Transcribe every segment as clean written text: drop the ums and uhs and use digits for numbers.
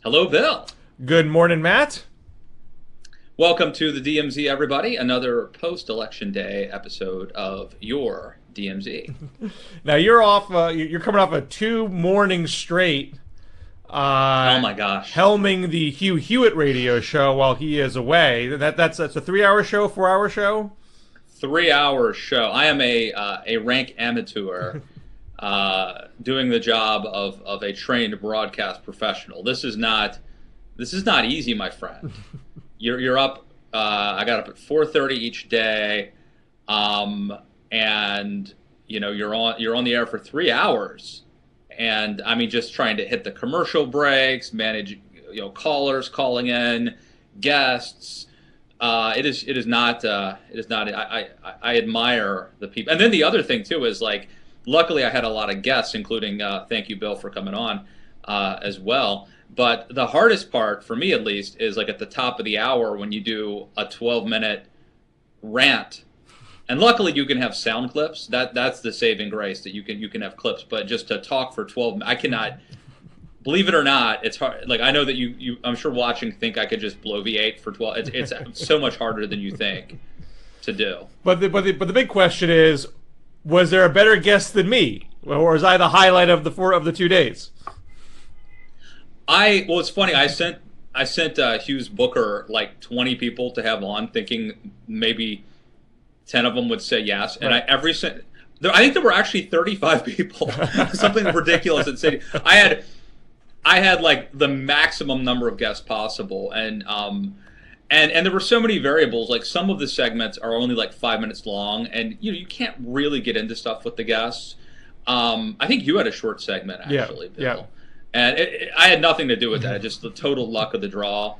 Hello, Bill. Good morning, Matt. Welcome to the DMZ, everybody. Another post-election day episode of your DMZ. Now you're off. You're coming off a 2 mornings straight, Oh my gosh. helming the Hugh Hewitt radio show while he is away. That's a 3 hour show, 4 hour show. 3 hour show. I am a rank amateur doing the job of a trained broadcast professional. This is not easy, my friend. You're up. I got up at 4:30 each day, and you're on the air for 3 hours, and I mean just trying to hit the commercial breaks, manage callers calling in, guests. It is not. I admire the people, and then the other thing too is like, luckily I had a lot of guests, including thank you, Bill, for coming on as well. But the hardest part, for me at least, is like at the top of the hour when you do a 12-minute rant. And luckily you can have sound clips. That's the saving grace, that you can have clips. But just to talk for 12 I cannot, believe it or not, it's hard. Like, I know that you I'm sure watching think I could just bloviate for 12. It's so much harder than you think to do. But the big question is, was there a better guest than me, or was I the highlight of the 2 days? Well, it's funny. I sent Hughes Booker like 20 people to have on, thinking maybe 10 of them would say yes. And Right. I think there were actually 35 people, something ridiculous, that said I had like the maximum number of guests possible, and there were so many variables. Like, some of the segments are only like 5 minutes long, and you can't really get into stuff with the guests. I think you had a short segment, actually, Bill. Yeah. And I had nothing to do with that. Just the total luck of the draw.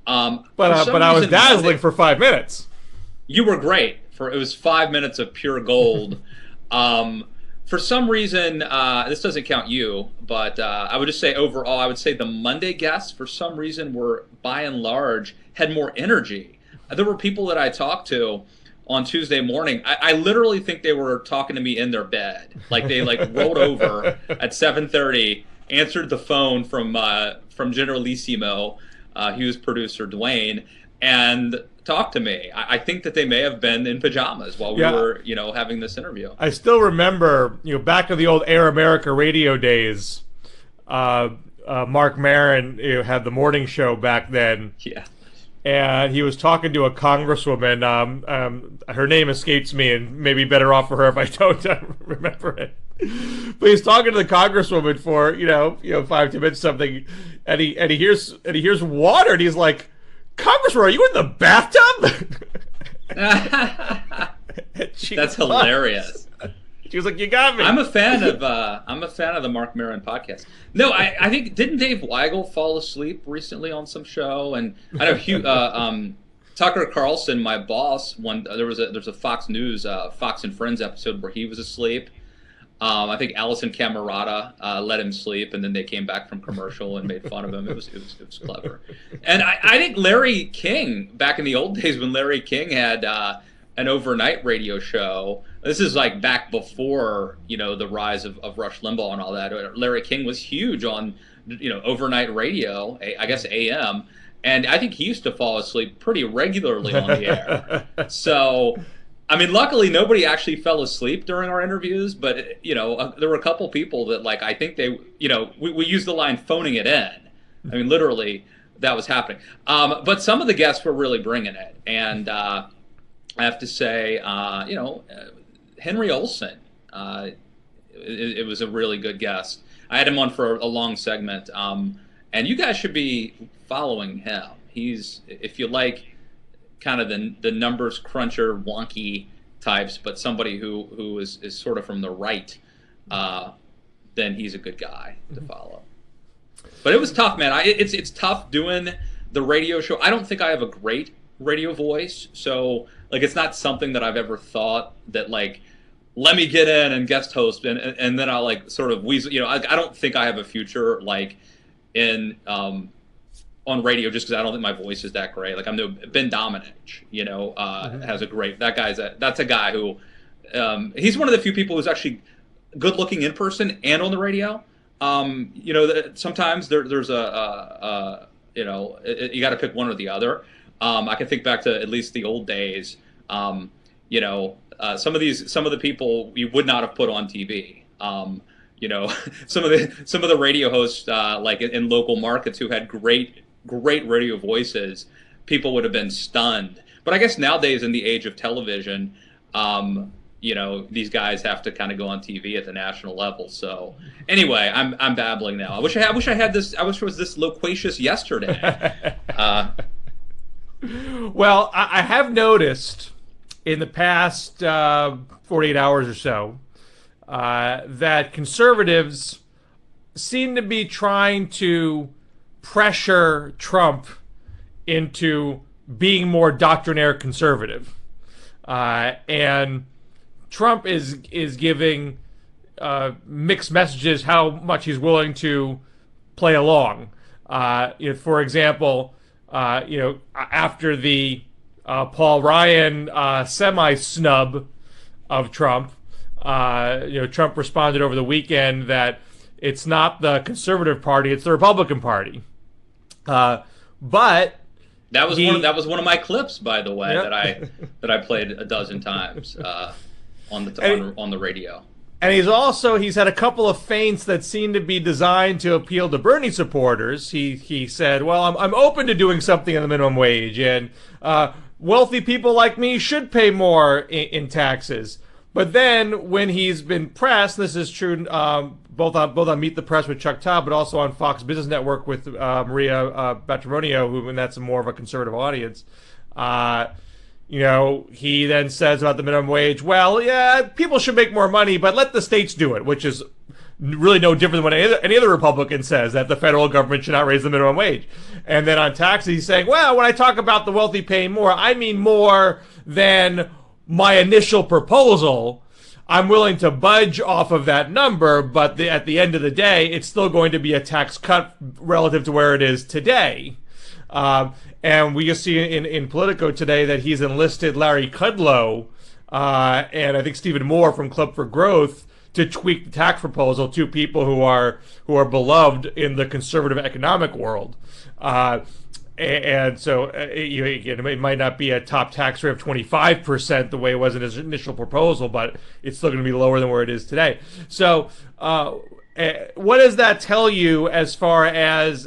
But I was dazzling for 5 minutes. You were great. It was 5 minutes of pure gold. For some reason, this doesn't count you, but I would just say overall, I would say the Monday guests, for some reason, were by and large had more energy. There were people that I talked to on Tuesday morning. I literally think they were talking to me in their bed. Like, they rolled over at 7:30. Answered the phone from Generalissimo, Hughes producer Dwayne, and talked to me. I think that they may have been in pajamas while we were, having this interview. I still remember, back in the old Air America radio days. Mark Maron had the morning show back then. Yeah. And he was talking to a congresswoman. Her name escapes me, and maybe better off for her if I don't remember it. But he's talking to the congresswoman for 5 to 10 minutes something, and he hears water, and he's like, "Congresswoman, are you in the bathtub?" That's hilarious. She was like, "You got me." I'm a fan of the Mark Maron podcast. No, I think, didn't Dave Weigel fall asleep recently on some show? And I know Tucker Carlson, my boss, there's a Fox News Fox and Friends episode where he was asleep. I think Allison Camerata let him sleep, and then they came back from commercial and made fun of him. It was clever. And I think Larry King, back in the old days when Larry King had an overnight radio show. This is like back before the rise of Rush Limbaugh and all that. Larry King was huge on overnight radio, I guess AM, and I think he used to fall asleep pretty regularly on the air. So, I mean, luckily nobody actually fell asleep during our interviews, but there were a couple people that, like, I think they we used the line phoning it in. I mean, literally that was happening. But some of the guests were really bringing it, and I have to say, Henry Olsen, it was a really good guest. I had him on for a long segment, and you guys should be following him. He's, if you like kind of the numbers cruncher, wonky types, but somebody who is sort of from the right, then he's a good guy to follow. But it was tough, man. It's tough doing the radio show. I don't think I have a great radio voice, so like, it's not something that I've ever thought that, like, let me get in and guest host, and then I'll like sort of weasel. I don't think I have a future like in on radio, just because I don't think my voice is that great. Like, I'm no Ben Domenech, has a great. That's a guy who he's one of the few people who's actually good looking in person and on the radio. Sometimes there's you got to pick one or the other. I can think back to at least the old days. Some of the people we would not have put on TV. Some of the radio hosts, like in local markets, who had great radio voices, people would have been stunned. But I guess nowadays, in the age of television, these guys have to kind of go on TV at the national level. So anyway, I'm babbling now. I wish I had this. I wish it was this loquacious yesterday. Well, I have noticed in the past 48 hours or so that conservatives seem to be trying to pressure Trump into being more doctrinaire conservative, and Trump is giving mixed messages how much he's willing to play along. For example, after the Paul Ryan semi-snub of Trump, Trump responded over the weekend that it's not the Conservative Party, it's the Republican Party. But that was one of my clips, by the way, that I played a dozen times on the radio. And he's had a couple of feints that seem to be designed to appeal to Bernie supporters. He said, "Well, I'm open to doing something on the minimum wage, and wealthy people like me should pay more in taxes." But then, when he's been pressed, this is true both on Meet the Press with Chuck Todd, but also on Fox Business Network with Maria Bartiromo, and that's more of a conservative audience. He then says about the minimum wage, well, yeah, people should make more money, but let the states do it, which is really no different than what any other Republican says, that the federal government should not raise the minimum wage. And then on taxes, he's saying, well, when I talk about the wealthy paying more, I mean more than my initial proposal. I'm willing to budge off of that number, but at the end of the day, it's still going to be a tax cut relative to where it is today. And we just see in Politico today that he's enlisted Larry Kudlow and I think Stephen Moore from Club for Growth to tweak the tax proposal, two people who are beloved in the conservative economic world. And so it might not be a top tax rate of 25% the way it was in his initial proposal, but it's still going to be lower than where it is today. So what does that tell you as far as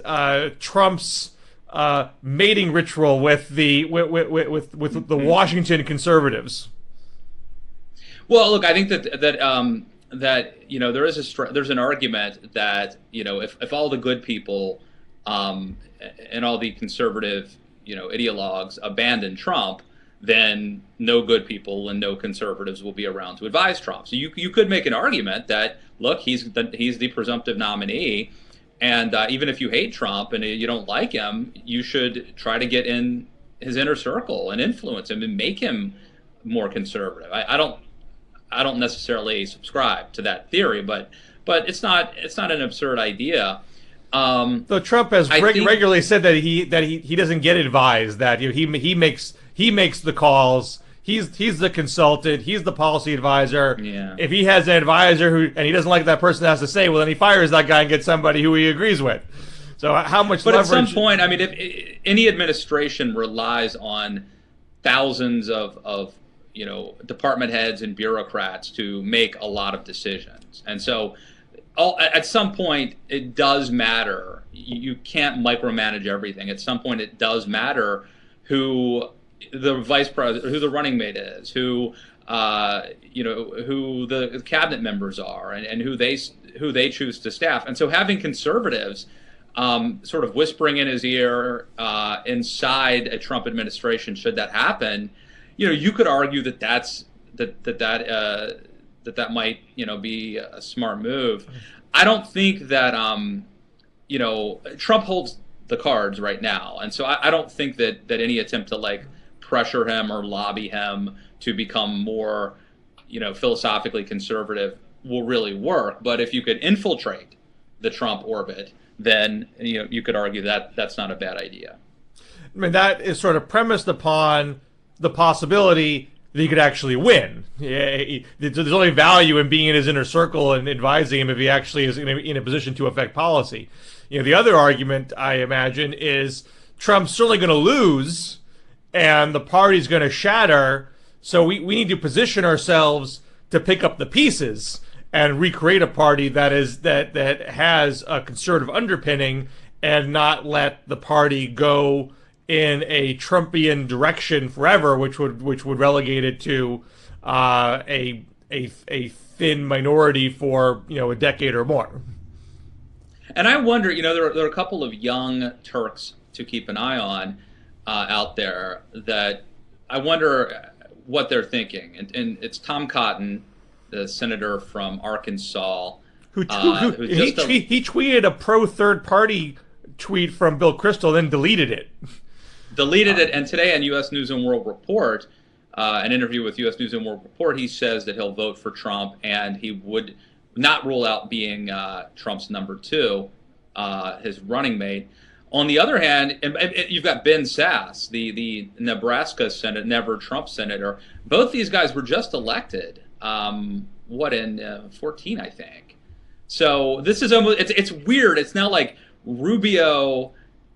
Trump's mating ritual with the Washington conservatives? Well, look, I think that there's an argument that if all the good people and all the conservative ideologues abandon Trump, then no good people and no conservatives will be around to advise Trump. So you could make an argument that, look, he's the presumptive nominee. And even if you hate Trump and you don't like him, you should try to get in his inner circle and influence him and make him more conservative. I don't necessarily subscribe to that theory, but it's not an absurd idea. So Trump has regularly said that he doesn't get advised, that he makes the calls. He's the consultant. He's the policy advisor. Yeah. If he has an advisor and he doesn't like what that person has to say, well, then he fires that guy and gets somebody who he agrees with. So how much leverage? But at some point, I mean, if any administration relies on thousands of department heads and bureaucrats to make a lot of decisions, and so at some point it does matter. You can't micromanage everything. At some point, it does matter who the vice president, who the running mate is, who the cabinet members are, and who they choose to staff. And so having conservatives sort of whispering in his ear inside a Trump administration, should that happen, you could argue that that might be a smart move. I don't think that Trump holds the cards right now, and so I don't think that any attempt to pressure him or lobby him to become more philosophically conservative will really work. But if you could infiltrate the Trump orbit, then you could argue that that's not a bad idea. I mean, that is sort of premised upon the possibility that he could actually win. There's only value in being in his inner circle and advising him if he actually is in a position to affect policy. The other argument, I imagine, is Trump's certainly going to lose, and the party's going to shatter. So we need to position ourselves to pick up the pieces and recreate a party that has a conservative underpinning, and not let the party go in a Trumpian direction forever, which would relegate it to a thin minority for a decade or more. And I wonder, there are a couple of young Turks to keep an eye on out there that I wonder what they're thinking. And it's Tom Cotton, the senator from Arkansas, he tweeted a pro third party tweet from Bill Kristol, then deleted it. And today on U.S. News and World Report, an interview with U.S. News and World Report, he says that he'll vote for Trump, and he would not rule out being Trump's number two, his running mate. On the other hand, you've got Ben Sasse, the Nebraska never-Trump senator. Both these guys were just elected, in 14, I think. So this is almost, it's weird. It's now like Rubio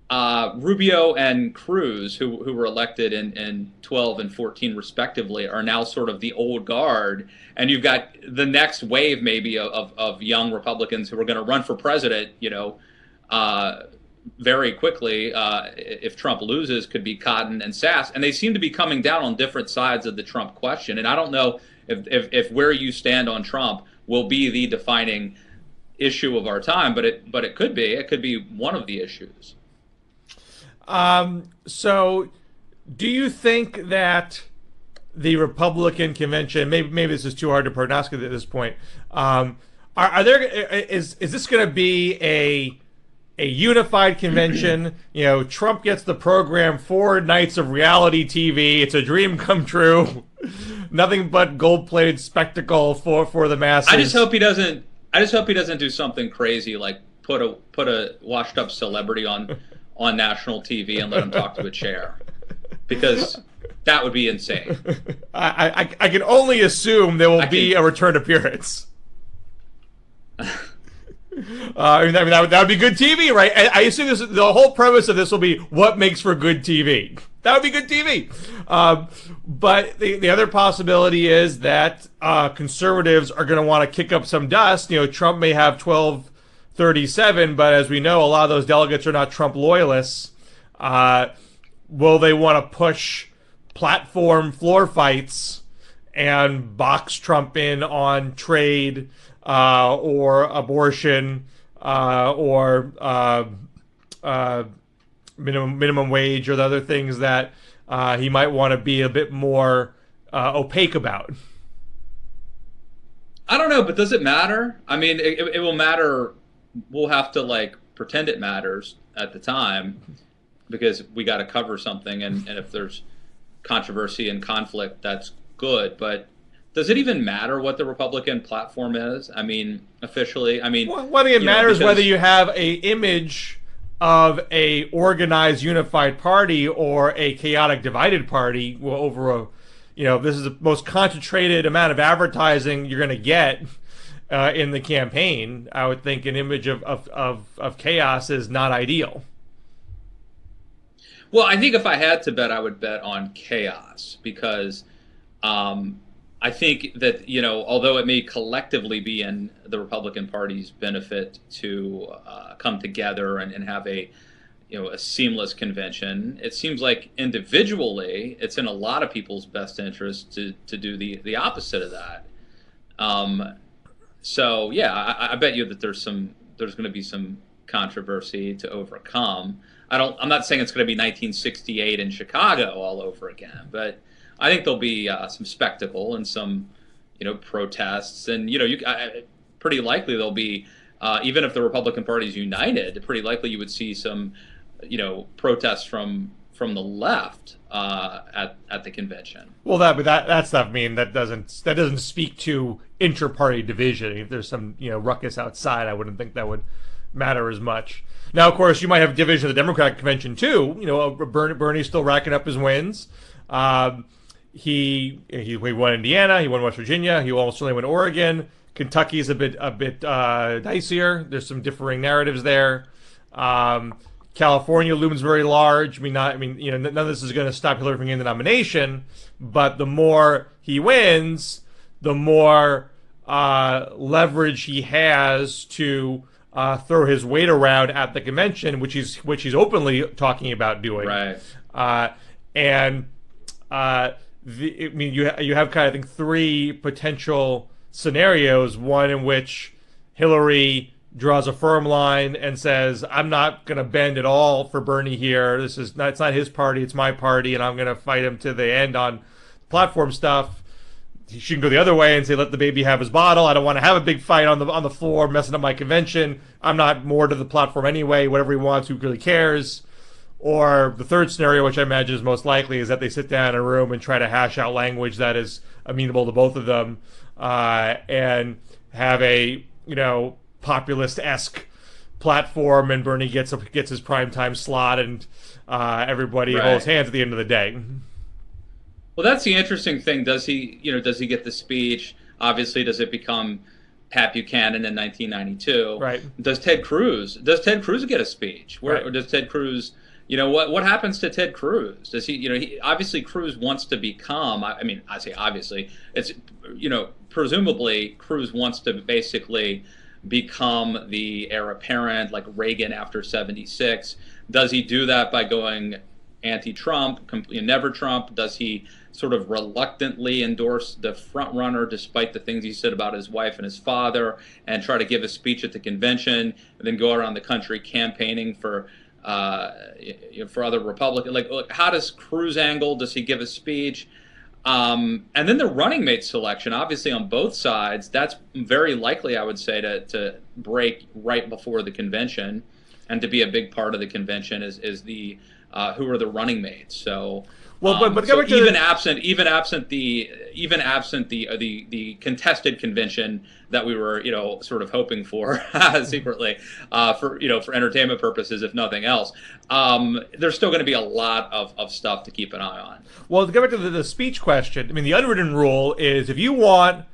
and Cruz, who were elected in 12 and 14 respectively, are now sort of the old guard, and you've got the next wave maybe of young Republicans who are going to run for president, very quickly. If Trump loses, could be Cotton and Sasse, and they seem to be coming down on different sides of the Trump question. And I don't know if where you stand on Trump will be the defining issue of our time, but it could be one of the issues. So do you think that the Republican convention, maybe this is too hard to prognosticate at this point, is this going to be a unified convention? Trump gets the program 4 nights of reality TV. It's a dream come true. Nothing but gold-plated spectacle for the masses. I just hope he doesn't do something crazy like put a washed-up celebrity on national TV and let him talk to a chair, because that would be insane. I can only assume there will be a return appearance. That would be good TV, right? I assume the whole premise of this will be what makes for good TV. That would be good TV. But the other possibility is that conservatives are going to want to kick up some dust. Trump may have 1237, but as we know, a lot of those delegates are not Trump loyalists. Will they want to push platform floor fights and box Trump in on trade, or abortion, or minimum wage, or the other things that he might want to be a bit more opaque about? I don't know, but does it matter? I mean, it will matter. We'll have to pretend it matters at the time, because we got to cover something, and if there's controversy and conflict, that's good. But does it even matter what the Republican platform is? I mean, officially, well, I think it matters whether you have a image of a organized, unified party or a chaotic, divided party over a, this is the most concentrated amount of advertising you're going to get in the campaign. I would think an image of chaos is not ideal. Well, I think if I had to bet, I would bet on chaos, because I think that, although it may collectively be in the Republican Party's benefit to come together and have a seamless convention, it seems like individually it's in a lot of people's best interest to do the opposite of that. So yeah, I bet you that there's going to be some controversy to overcome. I'm not saying it's going to be 1968 in Chicago all over again, but I think there'll be some spectacle and some, protests, and pretty likely there'll be, even if the Republican Party is united, pretty likely you would see some, protests from the left at the convention. Well, that stuff, that doesn't speak to inter-party division. If there's some ruckus outside, I wouldn't think that would matter as much. Now, of course, you might have division of the Democratic convention too. Bernie's still racking up his wins. he won Indiana, he won West Virginia, he almost certainly won Oregon. Kentucky's a bit dicier. There's some differing narratives there. California looms very large. None of this is going to stop Hillary from getting the nomination, but the more he wins, the more leverage he has to throw his weight around at the convention, which he's openly talking about doing. Right. You have kind of, I think, three potential scenarios. One in which Hillary draws a firm line and says, I'm not going to bend at all for Bernie here. It's not his party, it's my party, and I'm going to fight him to the end on platform stuff. She can go the other way and say, let the baby have his bottle. I don't want to have a big fight on the floor, messing up my convention. I'm not more to the platform anyway. Whatever he wants, who really cares? Or the third scenario, which I imagine is most likely, is that they sit down in a room and try to hash out language that is amenable to both of them, and have a populist-esque platform, and Bernie gets his primetime slot, and everybody holds hands at the end of the day. Well, that's the interesting thing. Does he get the speech? Obviously, does it become Pat Buchanan in 1992? Right. Does Ted Cruz get a speech? Or does Ted Cruz? What happens to Ted Cruz? Does he? Obviously Cruz wants to become. I say obviously. It's presumably Cruz wants to basically become the heir apparent, like Reagan after '76. Does he do that by going anti-Trump, never Trump? Does he sort of reluctantly endorse the front runner despite the things he said about his wife and his father, and try to give a speech at the convention, and then go around the country campaigning for other Republicans? Like, how does Cruz angle? Does he give a speech? And then the running mate selection, obviously on both sides, that's very likely, I would say, to break right before the convention, and to be a big part of the convention is the who are the running mates. So, even absent the contested convention that we were sort of hoping for secretly for entertainment purposes, if nothing else, there's still going to be a lot of stuff to keep an eye on. Well, to go back to the speech question, the unwritten rule is if you want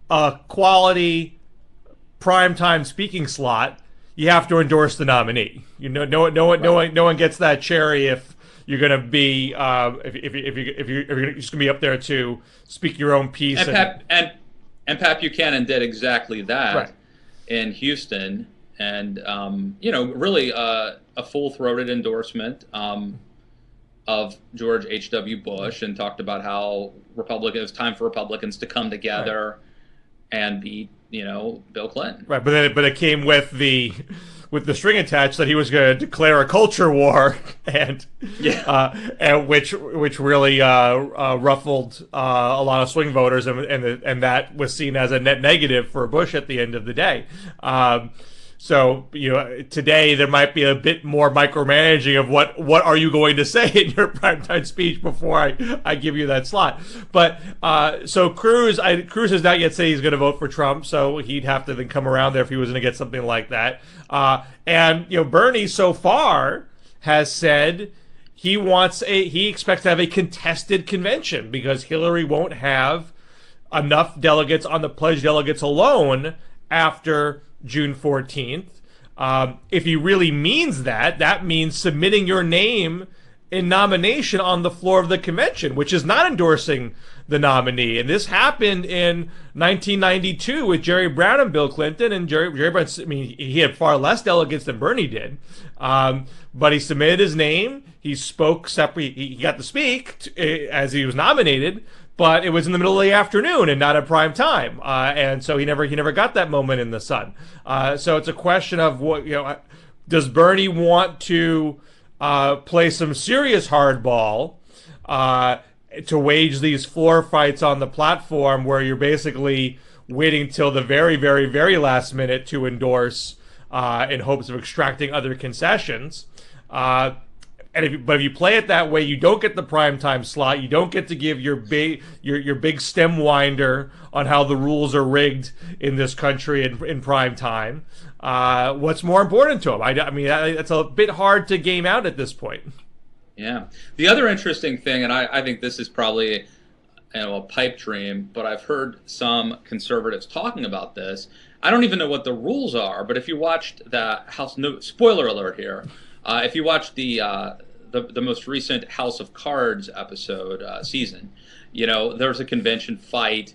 a quality primetime speaking slot, you have to endorse the nominee. No one gets that cherry if you're going to be if you're just going to be up there to speak your own piece. And Pat Buchanan did exactly that in Houston, and really a full-throated endorsement of George H.W. Bush, and talked about how it was time for Republicans to come together and beat Bill Clinton. Right, but it came with the string attached that he was going to declare a culture war, and which really ruffled a lot of swing voters, and that was seen as a net negative for Bush at the end of the day. So today there might be a bit more micromanaging of what are you going to say in your primetime speech before I give you that slot. But so Cruz has not yet said he's going to vote for Trump, so he'd have to then come around there if he was going to get something like that. And Bernie so far has said he expects to have a contested convention because Hillary won't have enough delegates on the pledged delegates alone after June 14th. If he really means that means submitting your name in nomination on the floor of the convention, which is not endorsing the nominee. And this happened in 1992 with Jerry Brown and Bill Clinton. And Jerry Brown, he had far less delegates than Bernie did. But he submitted his name. He spoke separate. He got to speak as he was nominated, but it was in the middle of the afternoon and not at prime time, and so he never got that moment in the sun. So it's a question of does Bernie want to play some serious hardball to wage these floor fights on the platform where you're basically waiting till the very, very, very last minute to endorse in hopes of extracting other concessions. But if you play it that way, you don't get the primetime slot. You don't get to give your big stem winder on how the rules are rigged in this country in prime time. What's more important to him? It's a bit hard to game out at this point. Yeah. The other interesting thing, and I think this is probably a pipe dream, but I've heard some conservatives talking about this. I don't even know what the rules are, but if you watched the House, no spoiler alert here, if you watched the most recent House of Cards episode season, there's a convention fight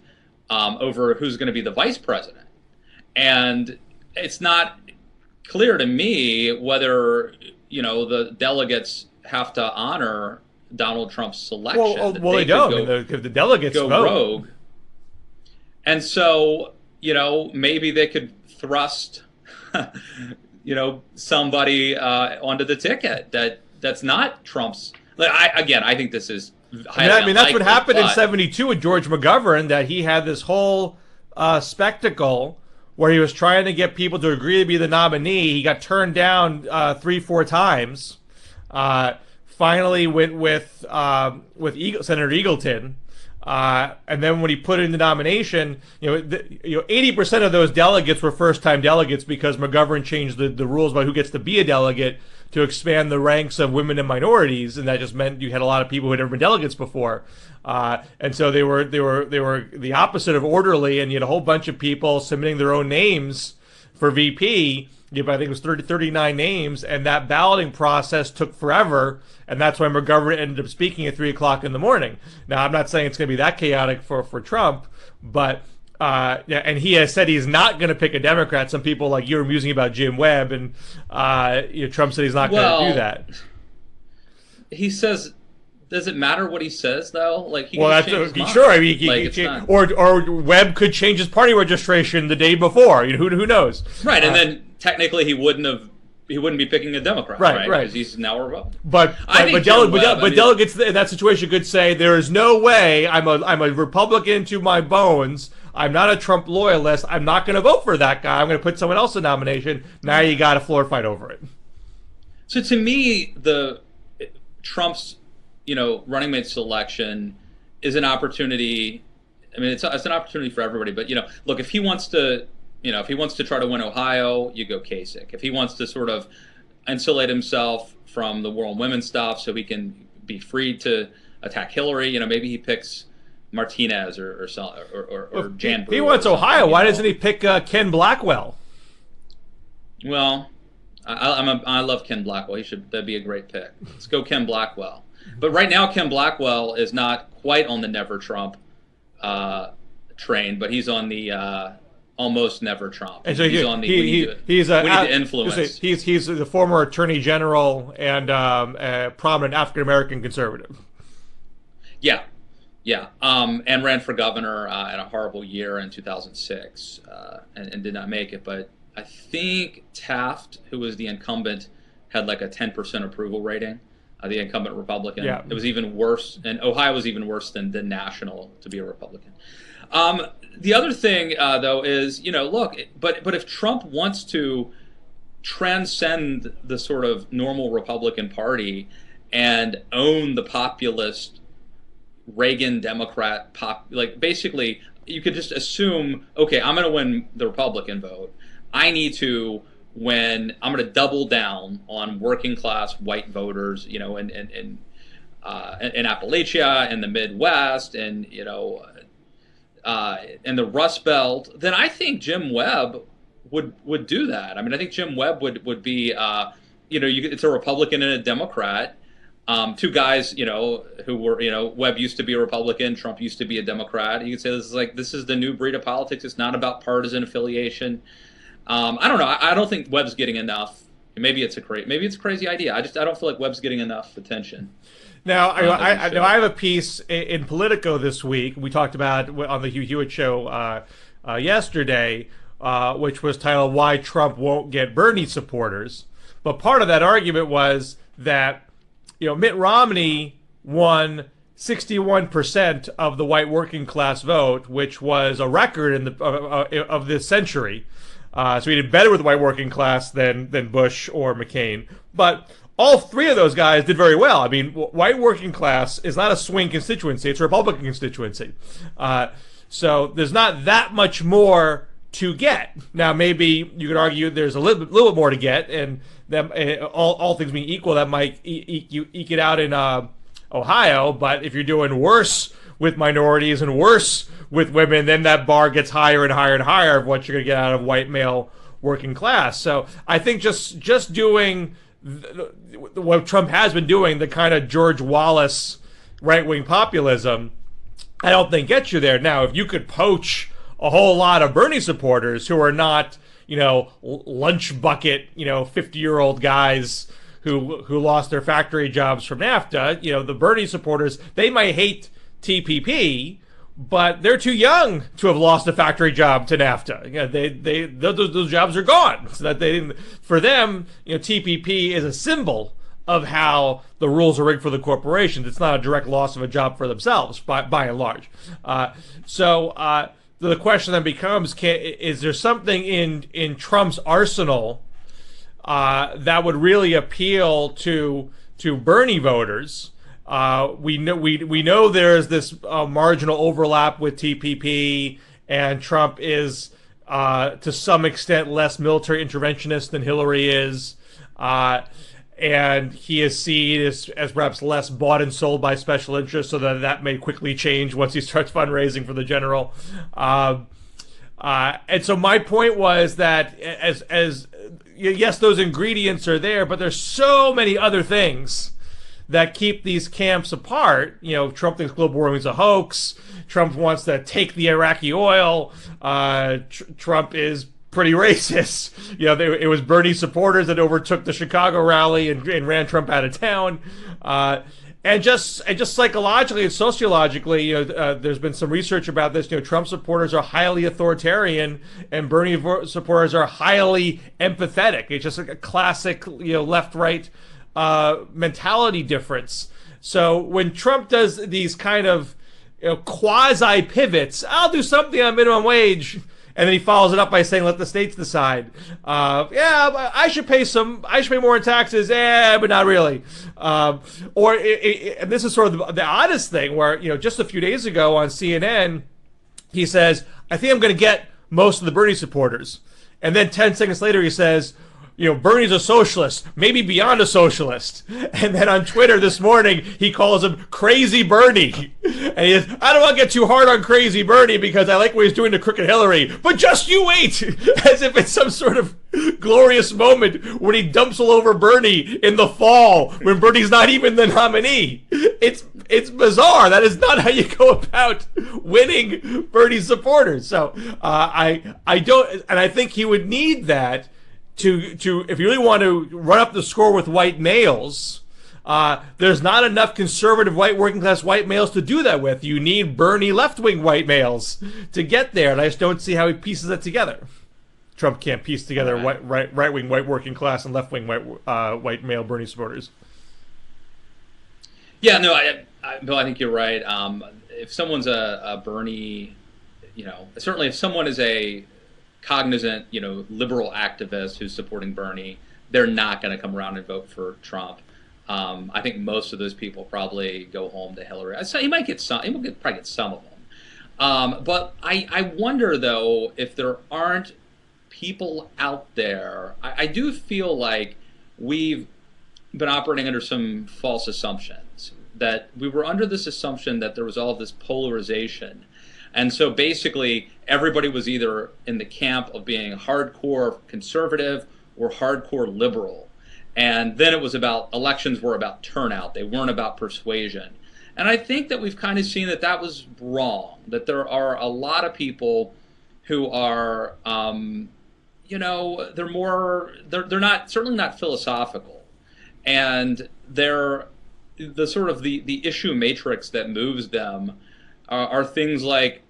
over who's going to be the vice president, and it's not clear to me whether the delegates have to honor Donald Trump's selection. Well, they don't. Because the delegates go vote. Rogue, and so maybe they could thrust somebody onto the ticket that's not Trump's. I think this is highly that's what happened in but '72 with George McGovern, that he had this whole spectacle where he was trying to get people to agree to be the nominee. He got turned down 3-4 times. Finally went with Senator Eagleton, and then when he put in the nomination, 80% of those delegates were first-time delegates because McGovern changed the rules about who gets to be a delegate to expand the ranks of women and minorities, and that just meant you had a lot of people who had never been delegates before, and so they were the opposite of orderly, and you had a whole bunch of people submitting their own names for VP. I think it was 39 names, and that balloting process took forever, and that's why McGovern ended up speaking at 3 o'clock in the morning. Now, I'm not saying it's going to be that chaotic for Trump, but and he has said he's not going to pick a Democrat. Some people, like you, were musing about Jim Webb, and Trump said he's not going to do that. He says, does it matter what he says, though? Like, sure. I mean, or Webb could change his party registration the day before. Who knows? Right, and then technically he wouldn't be picking a Democrat, right? Because he's now a Republican. But delegates in that situation could say, there is no way, I'm a Republican to my bones. I'm not a Trump loyalist. I'm not going to vote for that guy. I'm going to put someone else in nomination. Now you got a floor fight over it. So to me, Trump's running mate selection is an opportunity. I mean, it's an opportunity for everybody. But look, if he wants to try to win Ohio, you go Kasich. If he wants to sort of insulate himself from the war on women stuff so he can be free to attack Hillary, maybe he picks Martinez or Jan Brewer. If he wants Ohio, why doesn't he pick Ken Blackwell? Well, I love Ken Blackwell. That'd be a great pick. Let's go Ken Blackwell. But right now, Ken Blackwell is not quite on the never Trump train, but he's on the almost never Trump. And so he's on the we need to influence. He's the former Attorney General and a prominent African American conservative. Yeah. And ran for governor in a horrible year in 2006 and did not make it. But I think Taft, who was the incumbent, had like a 10% approval rating. The incumbent Republican. Yeah. It was even worse, and Ohio was even worse than the national to be a Republican. The other thing, though, is look, but if Trump wants to transcend the sort of normal Republican Party and own the populist Reagan Democrat basically, you could just assume, okay, I'm going to win the Republican vote. I need to. When I'm going to double down on working class white voters, in Appalachia, in the Midwest, and in the Rust Belt, then I think Jim Webb would do that. I mean, I think Jim Webb would be, it's a Republican and a Democrat, two guys, who were, Webb used to be a Republican, Trump used to be a Democrat. You could say this is the new breed of politics. It's not about partisan affiliation. I don't know. I don't think Webb's getting enough. Maybe it's a crazy idea. I don't feel like Webb's getting enough attention. Now, I have a piece in Politico this week. We talked about on the Hugh Hewitt show yesterday, which was titled "Why Trump Won't Get Bernie Supporters." But part of that argument was that Mitt Romney won 61% of the white working class vote, which was a record of this century. So he did better with the white working class than Bush or McCain. But all three of those guys did very well. I mean, white working class is not a swing constituency. It's a Republican constituency. So there's not that much more to get. Now, maybe you could argue there's a little bit more to get, and all things being equal, that might eke it out in Ohio. But if you're doing worse with minorities and worse with women, then that bar gets higher and higher and higher of what you're going to get out of white male working class. So I think just doing what Trump has been doing, the kind of George Wallace right-wing populism, I don't think gets you there. Now, if you could poach a whole lot of Bernie supporters who are not, lunch bucket, 50-year-old guys who lost their factory jobs from NAFTA, the Bernie supporters, they might hate TPP, but they're too young to have lost a factory job to NAFTA. Those jobs are gone. So that for them, TPP is a symbol of how the rules are rigged for the corporations. It's not a direct loss of a job for themselves, by and large. So the question then becomes: is there something in Trump's arsenal that would really appeal to Bernie voters? We know there's this marginal overlap with TPP, and Trump is to some extent less military interventionist than Hillary is, and he is seen as perhaps less bought and sold by special interests, so that may quickly change once he starts fundraising for the general. And so my point was that as yes, those ingredients are there, but there's so many other things that keep these camps apart. Trump thinks global warming is a hoax. Trump wants to take the Iraqi oil. Trump is pretty racist. It was Bernie supporters that overtook the Chicago rally and ran Trump out of town. And just psychologically and sociologically, there's been some research about this. Trump supporters are highly authoritarian, and Bernie supporters are highly empathetic. It's just like a classic, left-right mentality difference. So when Trump does these kind of quasi pivots, I'll do something on minimum wage, and then he follows it up by saying, let the states decide. I should pay more in taxes, but not really. And this is sort of the oddest thing where, just a few days ago on CNN, he says, I think I'm going to get most of the Bernie supporters. And then 10 seconds later, he says, Bernie's a socialist, maybe beyond a socialist. And then on Twitter this morning, he calls him Crazy Bernie. And he says, I don't want to get too hard on Crazy Bernie because I like what he's doing to Crooked Hillary. But just you wait, as if it's some sort of glorious moment when he dumps all over Bernie in the fall when Bernie's not even the nominee. It's bizarre. That is not how you go about winning Bernie's supporters. So I don't, and I think he would need that to if you really want to run up the score with white males. There's not enough conservative working class white males to do that with. You need Bernie left-wing white males to get there, and I just don't see how he pieces that together. Trump can't piece together right-wing white working class and left-wing white male Bernie supporters. Yeah, no, Bill, I think you're right. If someone's a Bernie, certainly if someone is a cognizant, liberal activist who's supporting Bernie, they're not going to come around and vote for Trump. I think most of those people probably go home to Hillary. So he might get some. He will probably get some of them. But I wonder though if there aren't people out there. I do feel like we've been operating under some false assumptions. That we were under this assumption that there was all this polarization. And so basically, everybody was either in the camp of being hardcore conservative or hardcore liberal. And then it was elections were about turnout. They weren't about persuasion. And I think that we've kind of seen that was wrong, that there are a lot of people who are, they're certainly not philosophical. And they're the sort of the issue matrix that moves them are things like,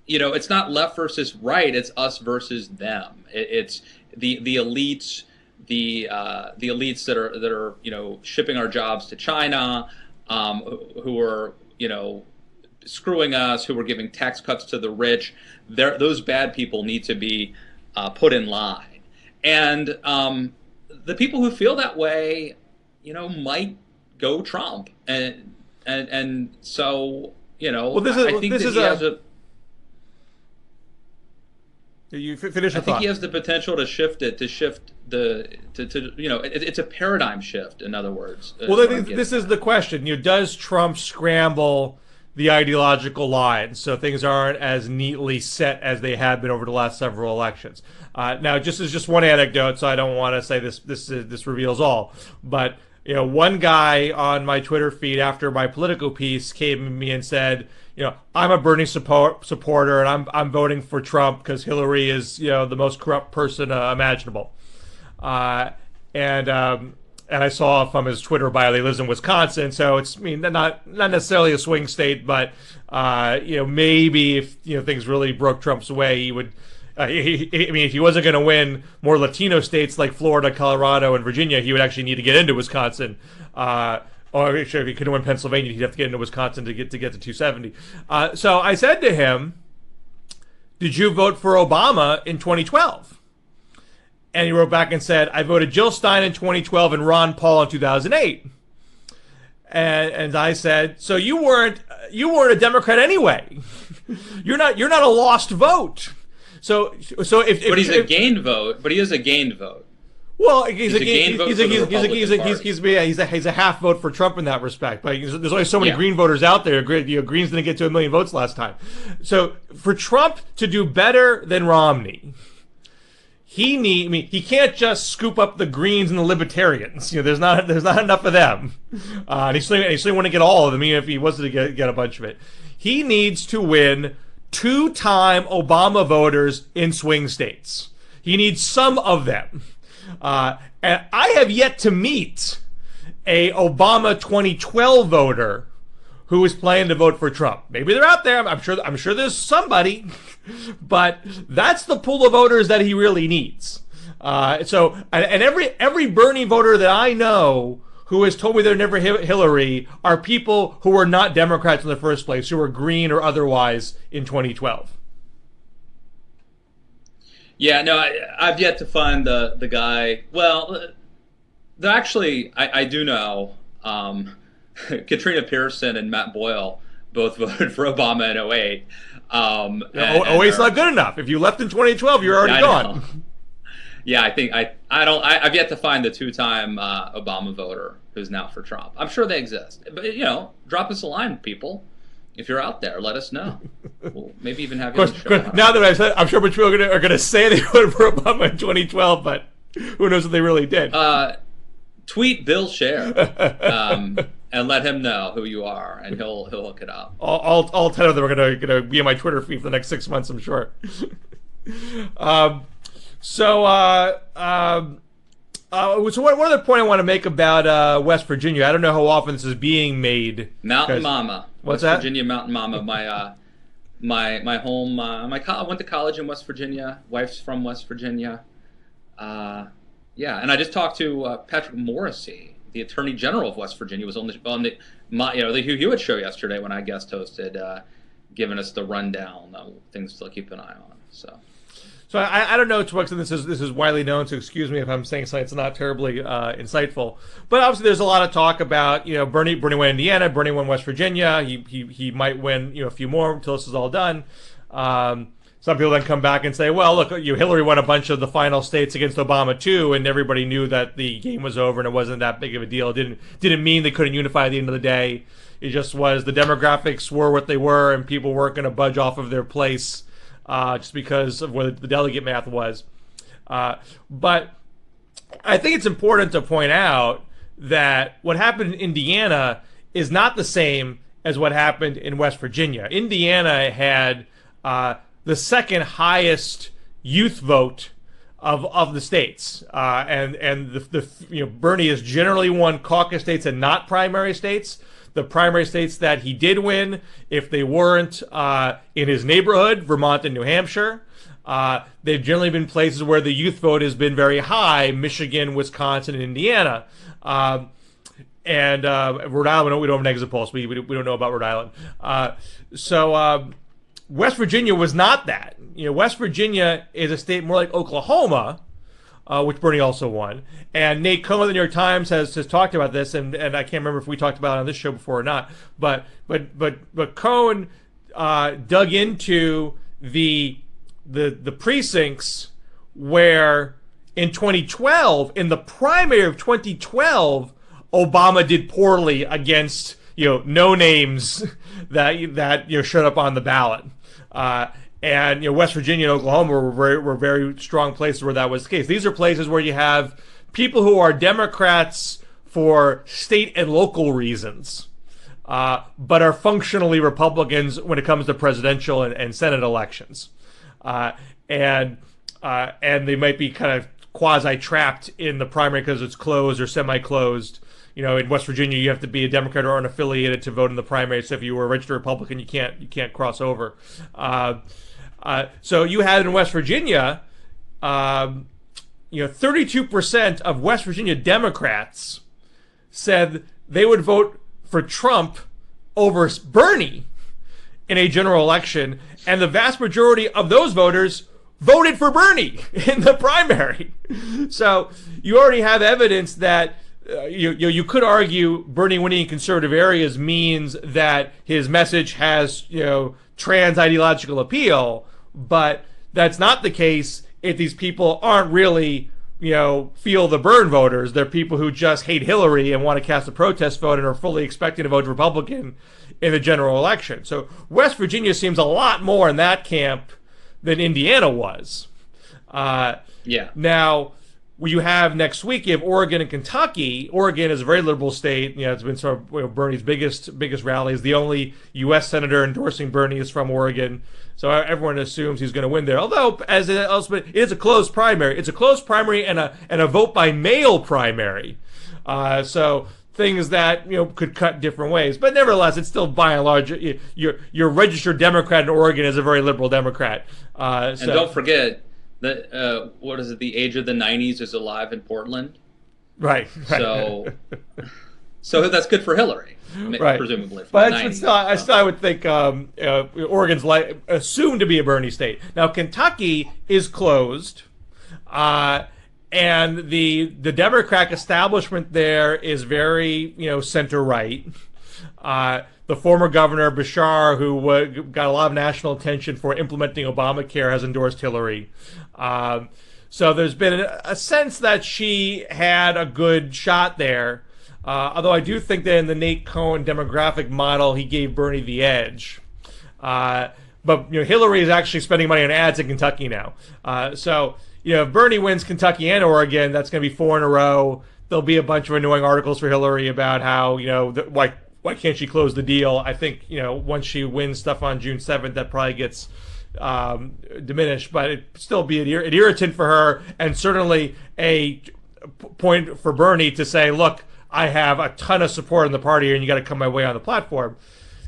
it's not left versus right, it's us versus them. It's the elites, the elites that are shipping our jobs to China, who are screwing us, who are giving tax cuts to the rich. Those bad people need to be put in line, and the people who feel that way, might go Trump, and so. Well, I think he has a. You finish the I think thought. he has the potential to shift it, it's a paradigm shift. In other words, Well, this is the question. Does Trump scramble the ideological lines so things aren't as neatly set as they have been over the last several elections? Now, just one anecdote, so I don't want to say this reveals all, but one guy on my Twitter feed after my Politico piece came to me and said, I'm a Bernie supporter, and I'm voting for Trump because Hillary is, the most corrupt person imaginable. And I saw from his Twitter bio that he lives in Wisconsin, so it's not necessarily a swing state, but maybe if things really broke Trump's way, he would. If he wasn't going to win more Latino states like Florida, Colorado, and Virginia, he would actually need to get into Wisconsin. Or if he couldn't win Pennsylvania, he'd have to get into Wisconsin to get to 270. So I said to him, "Did you vote for Obama in 2012?" And he wrote back and said, "I voted Jill Stein in 2012 and Ron Paul in 2008." And I said, "So you weren't a Democrat anyway. You're not a lost vote." So if but he's a gained vote. But he is a gained vote. Well, he's a half vote for Trump in that respect. But there's only so many Green voters out there. Greens didn't get to 1 million votes last time. So for Trump to do better than Romney, he can't just scoop up the Greens and the Libertarians. There's not enough of them. And he certainly wouldn't get all of them, even if he was to get a bunch of it. He needs to win 2-time Obama voters in swing states. He needs some of them. And I have yet to meet a Obama 2012 voter who is planning to vote for Trump. Maybe they're out there. I'm sure there's somebody, but that's the pool of voters that he really needs. So every Bernie voter that I know who has told me they're never Hillary are people who were not Democrats in the first place, who were Green or otherwise in 2012. Yeah, no, I've yet to find the guy. Well, actually, I do know. Katrina Pearson and Matt Boyle both voted for Obama in 2008. 08's not good enough. If you left in 2012, you're already gone. Yeah, I think I've yet to find the 2-time Obama voter who's now for Trump. I'm sure they exist, but drop us a line, people. If you're out there, let us know. We'll maybe even have you on the show. Now that I've said, I'm sure people are going to say they voted for Obama in 2012, but who knows if they really did. Tweet Bill Scher and let him know who you are, and he'll hook it up. All 10 of them are going to be on my Twitter feed for the next 6 months, I'm sure. So one other point I want to make about West Virginia. I don't know how often this is being made. Mountain Mama. What's West that? Virginia Mountain Mama. My home. I went to college in West Virginia. Wife's from West Virginia. And I just talked to Patrick Morrissey, the Attorney General of West Virginia, was on the Hugh Hewitt show yesterday when I guest hosted, giving us the rundown of things to keep an eye on. So I don't know to what extent this is widely known, so excuse me if I'm saying something that's not terribly insightful. But obviously there's a lot of talk about, Bernie won Indiana, Bernie won West Virginia. He might win, a few more until this is all done. Some people then come back and say, well, look, Hillary won a bunch of the final states against Obama too, and everybody knew that the game was over and it wasn't that big of a deal. It didn't mean they couldn't unify at the end of the day. It just was the demographics were what they were, and people weren't going to budge off of their place. Just because of what the delegate math was. But I think it's important to point out that what happened in Indiana is not the same as what happened in West Virginia. Indiana had the second highest youth vote of the states, and Bernie has generally won caucus states and not primary states. The primary states that he did win, if they weren't in his neighborhood, Vermont and New Hampshire, they've generally been places where the youth vote has been very high: Michigan, Wisconsin, and Indiana. And Rhode Island, we don't have an exit polls. We don't know about Rhode Island. So West Virginia was not that. West Virginia is a state more like Oklahoma, which Bernie also won. And Nate Cohn of the New York Times has talked about this, and I can't remember if we talked about it on this show before or not. But Cohn dug into the the precincts where in 2012, in the primary of 2012, Obama did poorly against no names that showed up on the ballot. And West Virginia and Oklahoma were very strong places where that was the case. These are places where you have people who are Democrats for state and local reasons, but are functionally Republicans when it comes to presidential and Senate elections, and they might be kind of quasi-trapped in the primary because it's closed or semi-closed. In West Virginia, you have to be a Democrat or unaffiliated to vote in the primary. So if you were a registered Republican, you can't cross over. So you had in West Virginia, 32% of West Virginia Democrats said they would vote for Trump over Bernie in a general election, and the vast majority of those voters voted for Bernie in the primary. So you already have evidence that you could argue Bernie winning in conservative areas means that his message has trans ideological appeal, but that's not the case if these people aren't really feel the burn voters. They're people who just hate Hillary and want to cast a protest vote and are fully expecting to vote Republican in the general election. So West Virginia seems a lot more in that camp than Indiana was. Now, you have next week, you have Oregon and Kentucky. Oregon is a very liberal state. It's been sort of Bernie's biggest rallies. The only U.S. senator endorsing Bernie is from Oregon, so everyone assumes he's going to win there. Although, it is a closed primary. It's a closed primary and a vote by mail primary. So things that could cut different ways, but nevertheless, it's still by and large your registered Democrat in Oregon is a very liberal Democrat. And don't forget. What is it? The age of the 90s is alive in Portland. Right. So that's good for Hillary, right. Presumably. But I would think Oregon's assumed to be a Bernie state. Now Kentucky is closed, and the Democratic establishment there is very center right. The former governor, Bashar, who got a lot of national attention for implementing Obamacare, has endorsed Hillary. So there's been a sense that she had a good shot there. Although I do think that in the Nate Cohn demographic model, he gave Bernie the edge. But Hillary is actually spending money on ads in Kentucky now. So if Bernie wins Kentucky and Oregon, that's going to be 4 in a row. There'll be a bunch of annoying articles for Hillary about how why can't she close the deal? I think once she wins stuff on June 7th, that probably gets diminished, but it'd still be an irritant for her, and certainly a point for Bernie to say, look, I have a ton of support in the party here, and you got to come my way on the platform.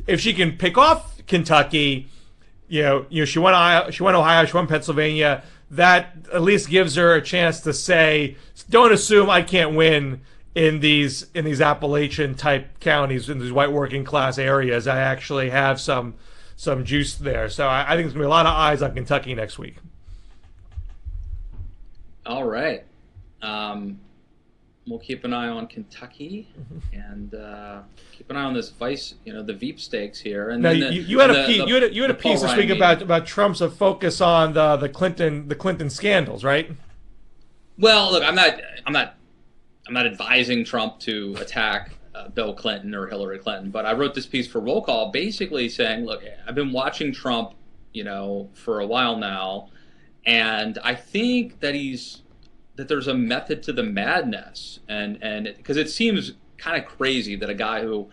If she can pick off Kentucky, she won Ohio, she won Pennsylvania. That at least gives her a chance to say, don't assume I can't win in these Appalachian type counties, in these white working class areas. I actually have some juice there. So I think there's going to be a lot of eyes on Kentucky next week. All right. We'll keep an eye on Kentucky and keep an eye on this Vice, the Veep stakes here. And now, then you had a piece this week about Trump's focus on the Clinton scandals, right? Well, look, I'm not advising Trump to attack Bill Clinton or Hillary Clinton, but I wrote this piece for Roll Call basically saying, look, I've been watching Trump, for a while now, and I think that there's a method to the madness, and because it seems kind of crazy that a guy who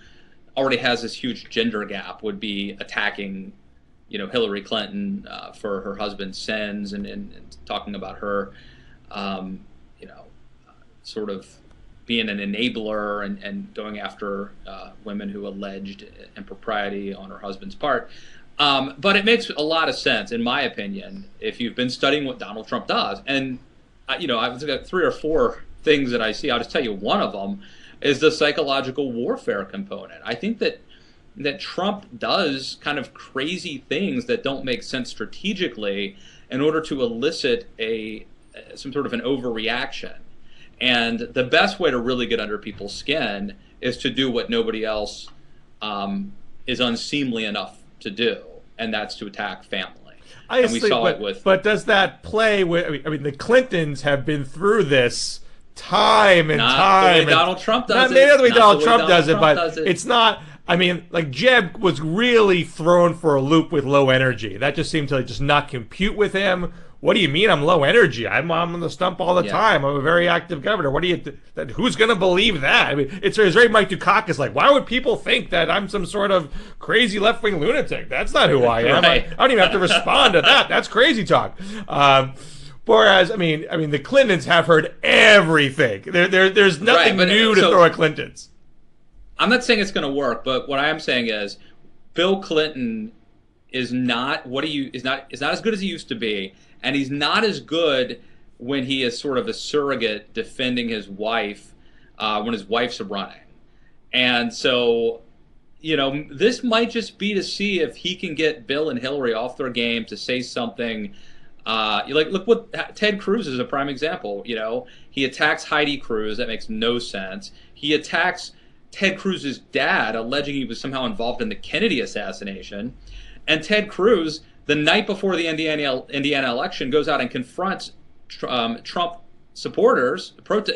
already has this huge gender gap would be attacking, Hillary Clinton for her husband's sins and talking about her, sort of being an enabler and going after women who alleged impropriety on her husband's part. But it makes a lot of sense, in my opinion, if you've been studying what Donald Trump does. And, I've got 3 or 4 things that I see. I'll just tell you one of them is the psychological warfare component. I think that Trump does kind of crazy things that don't make sense strategically in order to elicit some sort of an overreaction. And the best way to really get under people's skin is to do what nobody else is unseemly enough to do, and that's to attack family. And we saw it with. But does that play with? I mean, the Clintons have been through this time and time. The way Donald Trump does it. Not the way Donald Trump does it, but it's not. I mean, like Jeb was really thrown for a loop with low energy. That just seemed to just not compute with him. What do you mean I'm low energy? I'm on the stump all the time. I'm a very active governor. What do you? Who's going to believe that? I mean, it's very Mike Dukakis like. Why would people think that I'm some sort of crazy left wing lunatic? That's not who I am. Right. I don't even have to respond to that. That's crazy talk. Whereas, I mean, the Clintons have heard everything. There's nothing new to throw at Clintons. I'm not saying it's going to work, but what I am saying is, Bill Clinton is not as good as he used to be. And he's not as good when he is sort of a surrogate defending his wife when his wife's running. And so, this might just be to see if he can get Bill and Hillary off their game to say something. Look what Ted Cruz is a prime example. He attacks Heidi Cruz. That makes no sense. He attacks Ted Cruz's dad, alleging he was somehow involved in the Kennedy assassination. And Ted Cruz, the night before the Indiana election, goes out and confronts Trump supporters,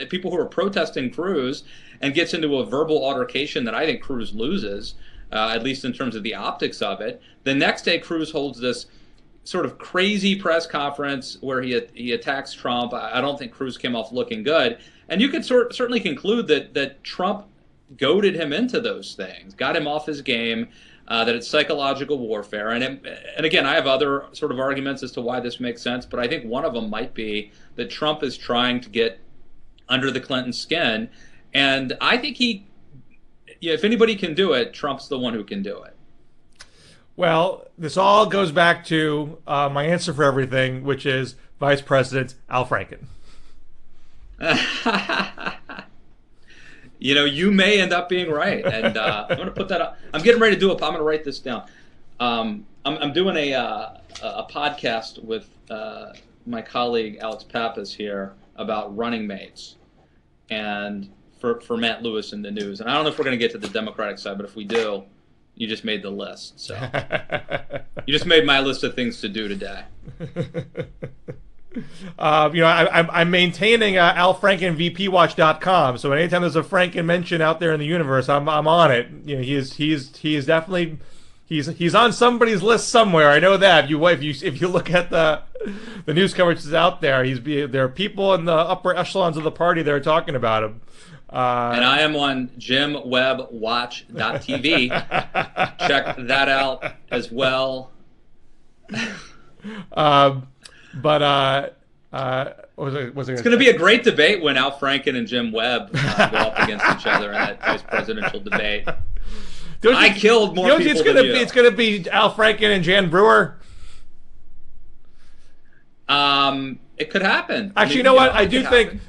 people who are protesting Cruz, and gets into a verbal altercation that I think Cruz loses, at least in terms of the optics of it. The next day, Cruz holds this sort of crazy press conference where he attacks Trump. I don't think Cruz came off looking good. And you could certainly conclude that Trump goaded him into those things, got him off his game, that it's psychological warfare. And again, I have other sort of arguments as to why this makes sense, but I think one of them might be that Trump is trying to get under the Clinton skin. And I think if anybody can do it, Trump's the one who can do it. Well, this all goes back to my answer for everything, which is Vice President Al Franken. You may end up being right, and I'm going to put that up. I'm getting ready to do it. I'm going to write this down. I'm doing a podcast with my colleague Alex Pappas here about running mates, and for Matt Lewis in the news. And I don't know if we're going to get to the Democratic side, but if we do, you just made the list. So you just made my list of things to do today. I'm maintaining AlFrankenVPWatch.com. So anytime there's a Franken mention out there in the universe, I'm on it. He is definitely he's on somebody's list somewhere. I know that. If you look at the news coverage that's out there, there are people in the upper echelons of the party that are talking about him. And I am on JimWebWatch.tv. Check that out as well. It's going to be a great debate when Al Franken and Jim Webb go up against each other in that vice presidential debate. I killed more people than you. It's going to be Al Franken and Jan Brewer. It could happen. Actually, you know what? I do think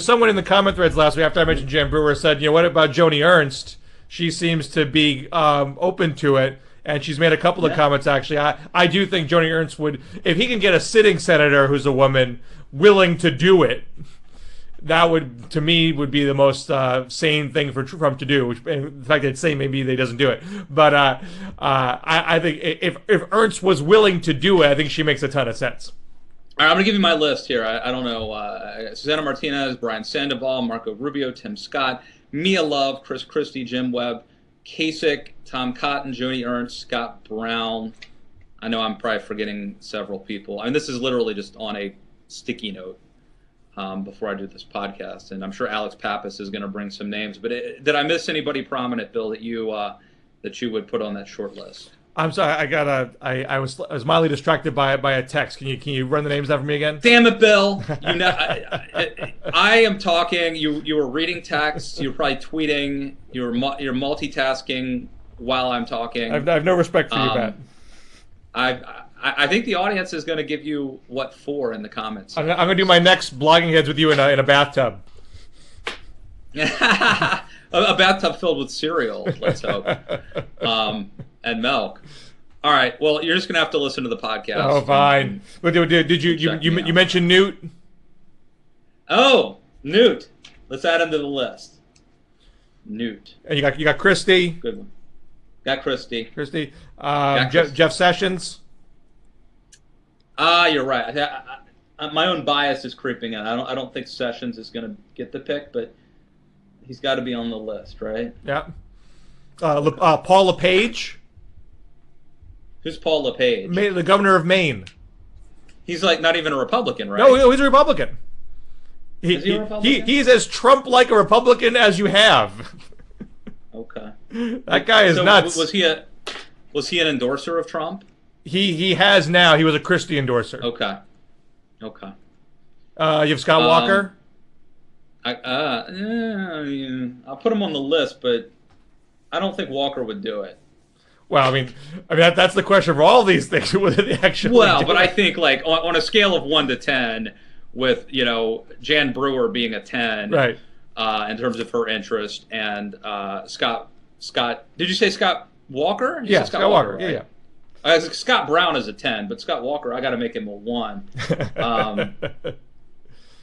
someone in the comment threads last week after I mentioned Jan Brewer said, what about Joni Ernst? She seems to be open to it. And she's made a couple of comments, actually. I do think Joni Ernst would, if he can get a sitting senator who's a woman willing to do it, that would, to me, would be the most sane thing for Trump to do. Which, in fact, I'd say maybe they doesn't do it. But I think if Ernst was willing to do it, I think she makes a ton of sense. All right, I'm going to give you my list here. I don't know. Susana Martinez, Brian Sandoval, Marco Rubio, Tim Scott, Mia Love, Chris Christie, Jim Webb, Kasich, Tom Cotton, Joni Ernst, Scott Brown. I know I'm probably forgetting several people. I mean, this is literally just on a sticky note before I do this podcast, and I'm sure Alex Pappas is going to bring some names. But did I miss anybody prominent, Bill, that you would put on that short list? I'm sorry, I was mildly distracted by a text. Can you run the names out for me again? Damn it, Bill! I am talking. You were reading text. You were probably tweeting. You're multitasking while I'm talking. I have no respect for you, Pat. I think the audience is going to give you what for in the comments. I'm going to do my next blogging heads with you in a bathtub. A bathtub filled with cereal. Let's hope. And milk. All right. Well, you're just gonna have to listen to the podcast. Oh, fine. Did you mention Newt? Oh, Newt. Let's add him to the list. Newt. And you got Christie. Good one. Got Christie. Jeff Sessions. You're right. My own bias is creeping in. I don't think Sessions is going to get the pick, but he's got to be on the list, right? Yeah. Paul LePage. Who's Paul LePage? The governor of Maine. He's like not even a Republican, right? No, he's a Republican. Is he a Republican? He's as Trump-like a Republican as you have. Okay. That guy is nuts. Was he an endorser of Trump? He has now. He was a Christie endorser. Okay. You have Scott Walker. I'll put him on the list, but I don't think Walker would do it. Well, I mean that's the question for all these things. Whether they actually but I think like on a scale of 1 to 10, with Jan Brewer being a 10, right? In terms of her interest, and Scott. Did you say Scott Walker? Yeah, Scott Walker. Right? Yeah. Scott Brown is a 10, but Scott Walker, I got to make him a 1.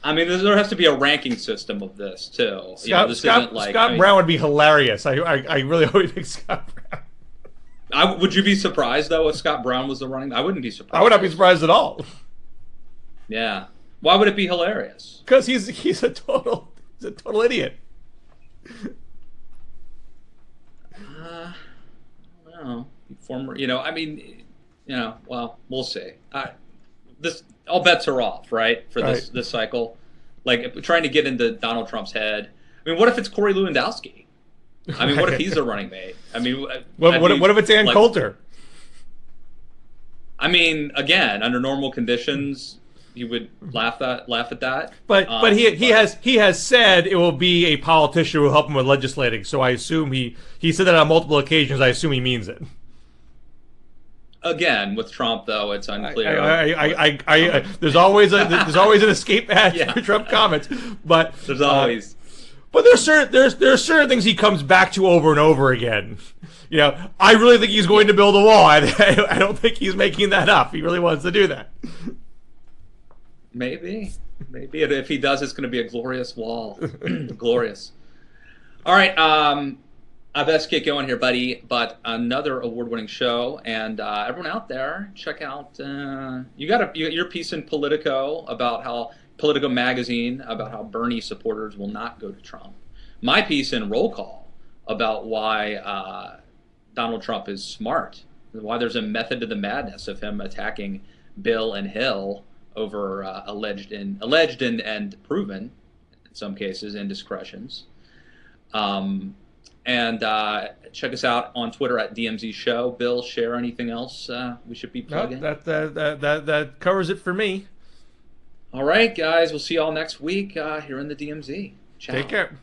I mean, there has to be a ranking system of this too. Scott Brown would be hilarious. I really hope he picks Scott Brown. Would you be surprised though if Scott Brown was the running? I wouldn't be surprised. I would not be surprised at all. Yeah. Why would it be hilarious? Because he's a total idiot. No. Former, well, we'll see. All bets are off, right? For this cycle. Like, if we're trying to get into Donald Trump's head. I mean, what if it's Corey Lewandowski? I mean, what if he's a running mate? I mean, what if it's Ann Coulter? I mean, again, under normal conditions, you would laugh at that. But he has said it will be a politician who will help him with legislating. So I assume he said that on multiple occasions. I assume he means it. Again, with Trump though, it's unclear. There's always an escape hatch for Trump comments, but there's always. But there's certain things he comes back to over and over again. I really think he's going to build a wall. I don't think he's making that up. He really wants to do that. Maybe if he does, it's going to be a glorious wall. Glorious. All right. I best get going here, buddy. But another award-winning show, and everyone out there, check out. You got your piece in Politico magazine about how Bernie supporters will not go to Trump. My piece in Roll Call about why Donald Trump is smart, why there's a method to the madness of him attacking Bill and Hill over alleged and proven, in some cases, indiscretions. And check us out on Twitter at DMZ Show. Bill, Scher, anything else we should be plugging? No, that covers it for me. All right, guys. We'll see you all next week here in the DMZ. Ciao. Take care.